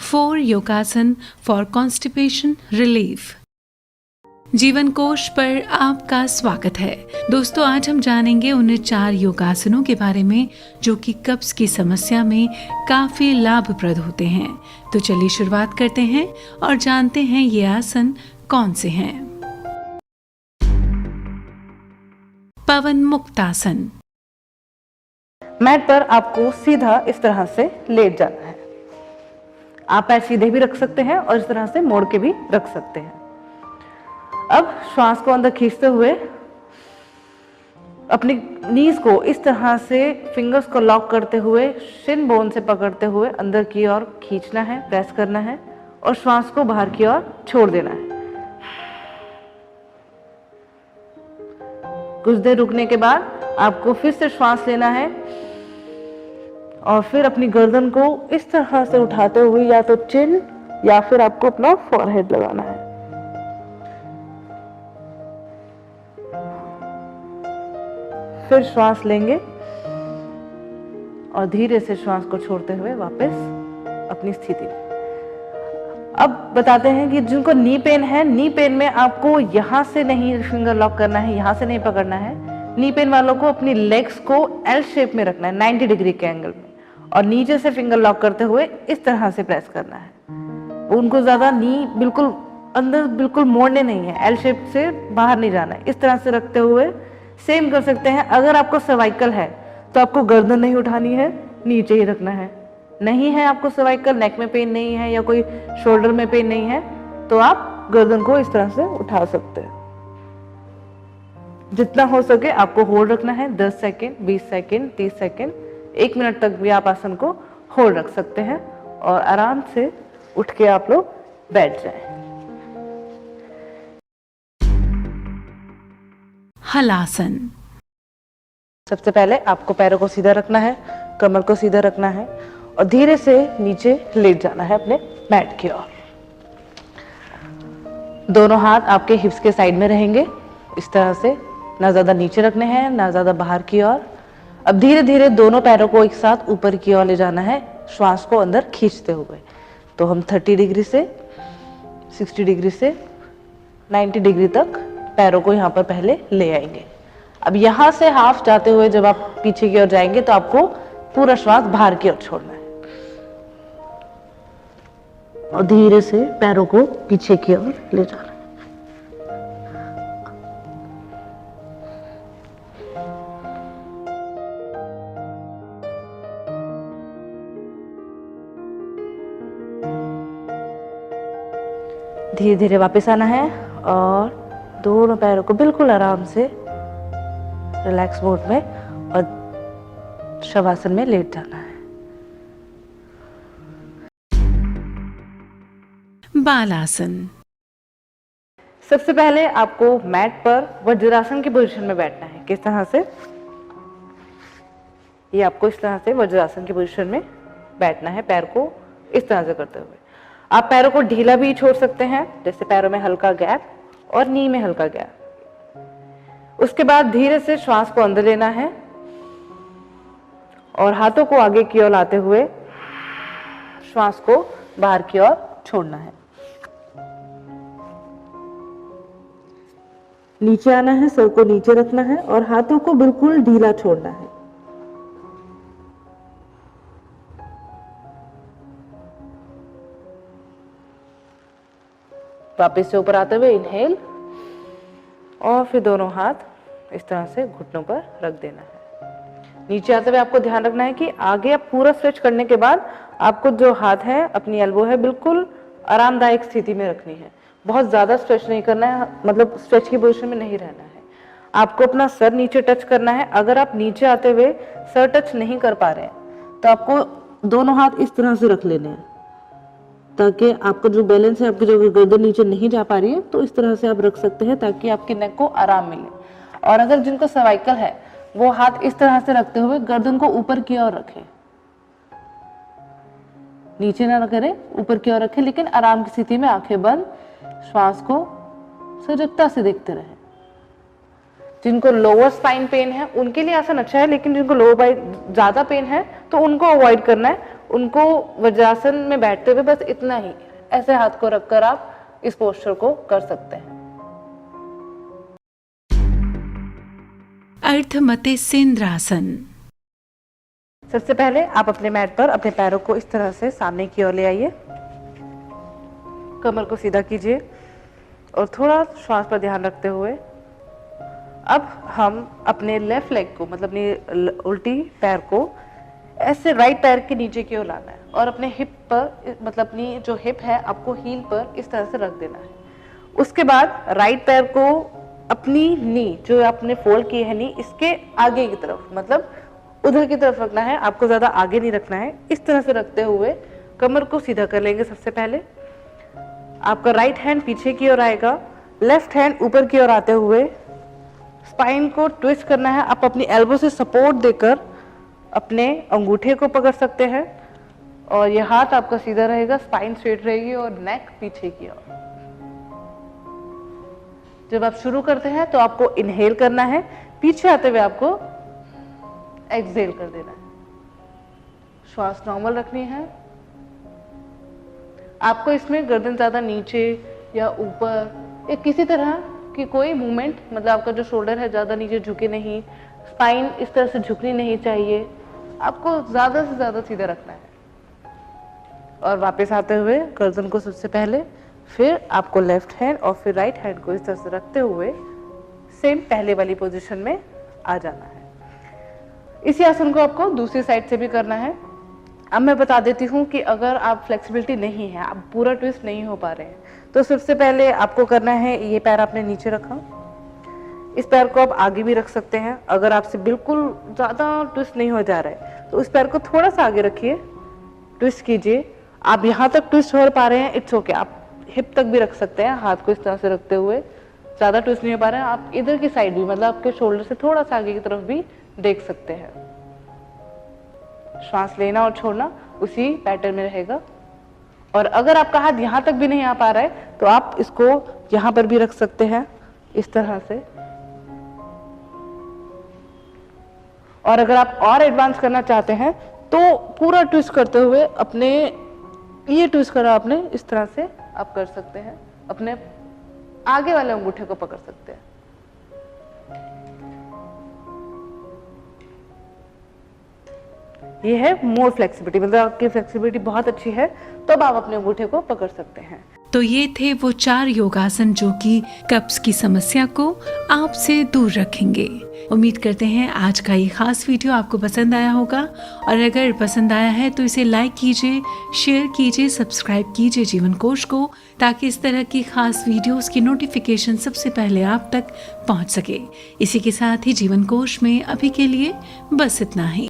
4 योगासन for constipation relief. जीवन कोश पर आपका स्वागत है। दोस्तों, आज हम जानेंगे उन 4 योगासनों के बारे में जो कि कब्ज की समस्या में काफी लाभप्रद होते हैं। तो चलिए शुरुआत करते हैं और जानते हैं ये आसन कौन से हैं। पवन मुक्तासन। मैट पर आपको सीधा इस तरह से लेट जाना है। आप पैर सीधे भी रख सकते हैं और इस तरह से मोड़ के भी रख सकते हैं। अब श्वास को अंदर खींचते हुए अपनी नीज को इस तरह से फिंगर्स को लॉक करते हुए शिन बोन से पकड़ते हुए अंदर की ओर खींचना है, प्रेस करना है और श्वास को बाहर की ओर छोड़ देना है। कुछ देर रुकने के बाद आपको फिर से श्वास लेना है और फिर अपनी गर्दन को इस तरह से उठाते हुए या तो चिन या फिर आपको अपना फॉरहेड लगाना है। फिर श्वास लेंगे और धीरे से श्वास को छोड़ते हुए वापस अपनी स्थिति में। अब बताते हैं कि जिनको नी पेन है, नी पेन में आपको यहां से नहीं फिंगर लॉक करना है, यहां से नहीं पकड़ना है। नी पेन वालों को अपनी लेग्स को एल शेप में रखना है, 90 डिग्री के एंगल में, और नीचे से फिंगर लॉक करते हुए इस तरह से प्रेस करना है। उनको ज्यादा नी बिल्कुल अंदर बिल्कुल मोड़ने नहीं है, एल शेप से बाहर नहीं जाना है। इस तरह से रखते हुए सेम कर सकते हैं। अगर आपको सर्वाइकल है तो आपको गर्दन नहीं उठानी है, नीचे ही रखना है। नहीं है आपको सर्वाइकल, नेक में पेन नहीं है या कोई शोल्डर में पेन नहीं है, तो आप गर्दन को इस तरह से उठा सकते हैं। जितना हो सके आपको होल्ड रखना है, 10 सेकेंड, 20 सेकेंड, 30 सेकेंड, 1 मिनट तक भी आप आसन को होल्ड रख सकते हैं और आराम से उठ के आप लोग बैठ जाएं। हलासन। सबसे पहले आपको पैरों को सीधा रखना है, कमर को सीधा रखना है और धीरे से नीचे लेट जाना है अपने मैट की ओर। दोनों हाथ आपके हिप्स के साइड में रहेंगे इस तरह से, ना ज्यादा नीचे रखने हैं ना ज्यादा बाहर की ओर। अब धीरे धीरे दोनों पैरों को एक साथ ऊपर की ओर ले जाना है, श्वास को अंदर खींचते हुए। तो हम 30 डिग्री से 60 डिग्री से 90 डिग्री तक पैरों को यहाँ पर पहले ले आएंगे। अब यहाँ से हाफ जाते हुए जब आप पीछे की ओर जाएंगे तो आपको पूरा श्वास बाहर की ओर छोड़ना है और धीरे से पैरों को पीछे की ओर ले जाना है। धीरे धीरे वापस आना है और दोनों पैरों को बिल्कुल आराम से रिलैक्स मोड में और शवासन में लेट जाना है। बालासन। सबसे पहले आपको मैट पर वज्रासन की पोजीशन में बैठना है। किस तरह से? ये आपको इस तरह से वज्रासन की पोजीशन में बैठना है, पैर को इस तरह से करते हुए। आप पैरों को ढीला भी छोड़ सकते हैं, जैसे पैरों में हल्का गैप और नी में हल्का गैप। उसके बाद धीरे से श्वास को अंदर लेना है और हाथों को आगे की ओर लाते हुए श्वास को बाहर की ओर छोड़ना है। नीचे आना है, सर को नीचे रखना है और हाथों को बिल्कुल ढीला छोड़ना है। वापस से ऊपर आते हुए इनहेल और फिर दोनों हाथ इस तरह से घुटनों पर रख देना है। नीचे आते हुए आपको ध्यान रखना है कि आगे आप पूरा स्ट्रेच करने के बाद आपको जो हाथ है, अपनी एल्बो है, बिल्कुल आरामदायक स्थिति में रखनी है। बहुत ज्यादा स्ट्रेच नहीं करना है, मतलब स्ट्रेच की पोजीशन में नहीं रहना है। आपको अपना सर नीचे टच करना है। अगर आप नीचे आते हुए सर टच नहीं कर पा रहे हैं तो आपको दोनों हाथ इस तरह से रख लेने हैं ताकि आपका जो बैलेंस है, आपकी जो गर्दन नीचे नहीं जा पा रही है तो इस तरह से आप रख सकते हैं ताकि आपके नेक को आराम मिले। और अगर जिनको सर्वाइकल है वो हाथ इस तरह से रखते हुए गर्दन को ऊपर की ओर रखें, नीचे ना करें, ऊपर की ओर रखें, लेकिन आराम की स्थिति में आंखें बंद, श्वास को सजगता से देखते रहें। जिनको लोअर स्पाइन पेन है उनके लिए आसन अच्छा है, लेकिन जिनको लोअर बाई ज्यादा पेन है तो उनको अवॉइड करना है उनको वज्रासन में बैठते हुए बस इतना ही ऐसे हाथ को रखकर आप इस पोस्चर को कर सकते हैं। अर्धमतेन्द्रासन। सबसे पहले आप अपने मैट पर अपने पैरों को इस तरह से सामने की ओर ले आइए, कमर को सीधा कीजिए और थोड़ा श्वास पर ध्यान रखते हुए अब हम अपने लेफ्ट लेग को मतलब अपनी उल्टी पैर को ऐसे राइट पैर के नीचे की ओर लाना है और अपने हिप पर मतलब अपनी जो हिप है आपको हील पर इस तरह से रख देना है। उसके बाद राइट पैर को अपनी नी जो आपने फोल्ड की है नी इसके आगे की तरफ मतलब उधर की तरफ रखना है, आपको ज्यादा आगे नहीं रखना है। इस तरह से रखते हुए कमर को सीधा कर लेंगे। सबसे पहले आपका राइट हैंड पीछे की ओर आएगा, लेफ्ट हैंड ऊपर की ओर आते हुए स्पाइन को ट्विस्ट करना है। आप अपनी एल्बो से सपोर्ट देकर अपने अंगूठे को पकड़ सकते हैं और ये हाथ आपका सीधा रहेगा, स्पाइन स्ट्रेट रहेगी और नेक पीछे की ओर। जब आप शुरू करते हैं तो आपको इनहेल करना है, पीछे आते हुए आपको एक्सहेल कर देना है। श्वास नॉर्मल रखनी है। आपको इसमें गर्दन ज्यादा नीचे या ऊपर या किसी तरह की कोई मूवमेंट मतलब आपका जो शोल्डर है ज्यादा नीचे झुके नहीं, स्पाइन इस तरह से झुकनी नहीं चाहिए, आपको ज्यादा से ज्यादा सीधा रखना है। और वापस आते हुए गर्दन को सबसे पहले, फिर आपको लेफ्ट हैंड और फिर राइट हैंड को इस तरह से रखते हुए सेम पहले वाली पोजीशन में आ जाना है। इसी आसन को आपको दूसरी साइड से भी करना है। अब मैं बता देती हूँ कि अगर आप फ्लेक्सिबिलिटी नहीं है, आप पूरा ट्विस्ट नहीं हो पा रहे हैं, तो सबसे पहले आपको करना है, ये पैर आपने नीचे रखा, इस पैर को आप आगे भी रख सकते हैं। अगर आपसे बिल्कुल ज़्यादा ट्विस्ट नहीं हो जा रहा है तो इस पैर को थोड़ा सा आगे रखिए, ट्विस्ट कीजिए। आप यहाँ तक ट्विस्ट हो पा रहे हैं, इट्स ओके, आप हिप तक भी रख सकते हैं, हाथ को इस तरह से रखते हुए। ज़्यादा ट्विस्ट नहीं हो पा रहे हैं, आप इधर की साइड भी मतलब आपके शोल्डर से थोड़ा सा आगे की तरफ भी देख सकते हैं। श्वास लेना और छोड़ना उसी पैटर्न में रहेगा। और अगर आपका हाथ यहाँ तक भी नहीं आ पा रहा है तो आप इसको यहाँ पर भी रख सकते हैं इस तरह से। और अगर आप और एडवांस करना चाहते हैं तो पूरा ट्विस्ट करते हुए अपने ये ट्विस्ट करा आपने इस तरह से आप कर सकते हैं, अपने आगे वाले अंगूठे को पकड़ सकते हैं। ये है मोर फ्लेक्सिबिलिटी, मतलब आपकी फ्लेक्सिबिलिटी बहुत अच्छी है तब आप अपने अंगूठे को पकड़ सकते हैं। तो ये थे वो 4 योगासन जो कि कब्ज की समस्या को आपसे दूर रखेंगे। उम्मीद करते हैं आज का ये खास वीडियो आपको पसंद आया होगा और अगर पसंद आया है तो इसे लाइक कीजिए, शेयर कीजिए, सब्सक्राइब कीजिए जीवन कोश को, ताकि इस तरह की खास वीडियोस की नोटिफिकेशन सबसे पहले आप तक पहुंच सके। इसी के साथ ही जीवन कोश में अभी के लिए बस इतना ही।